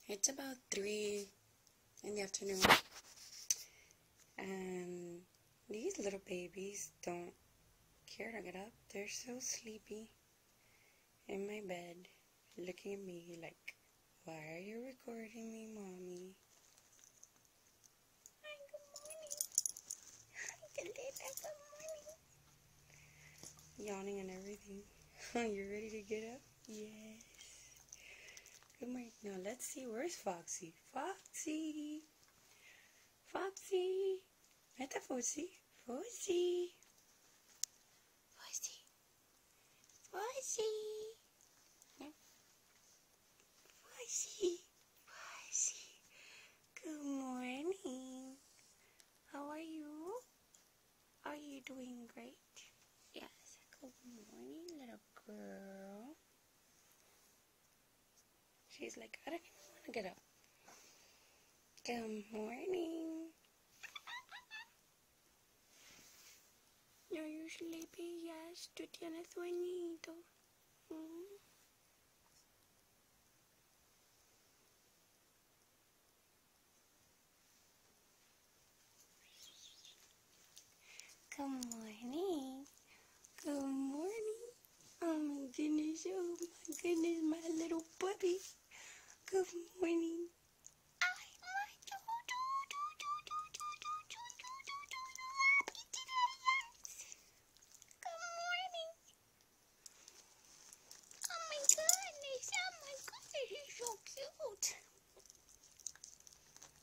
It's about 3 in the afternoon, and these little babies don't care to get up. They're so sleepy in my bed, looking at me like, why are you recording me, Mommy? Hi, good morning. Hi, good morning. Yawning and everything. You ready to get up? Yes. Good morning. Now let's see, where's Foxy? Foxy! Foxy! Esta Foxy. Foxy! Foxy! Foxy! No. Foxy! Foxy! Good morning. How are you? Are you doing great? Yes. Good morning, little girl. She's like, I don't even want to get up. Good morning. Are you sleepy? Yes. ¿Tú tienes sueñito? Good morning. Good morning. Oh my goodness. Oh my goodness, my little puppy. Good morning.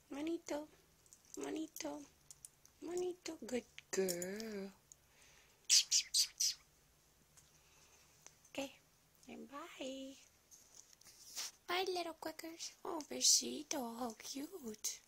Manito, manito, manito, good girl. Okay, and bye. Bye, little quackers. Oh, besito, how cute.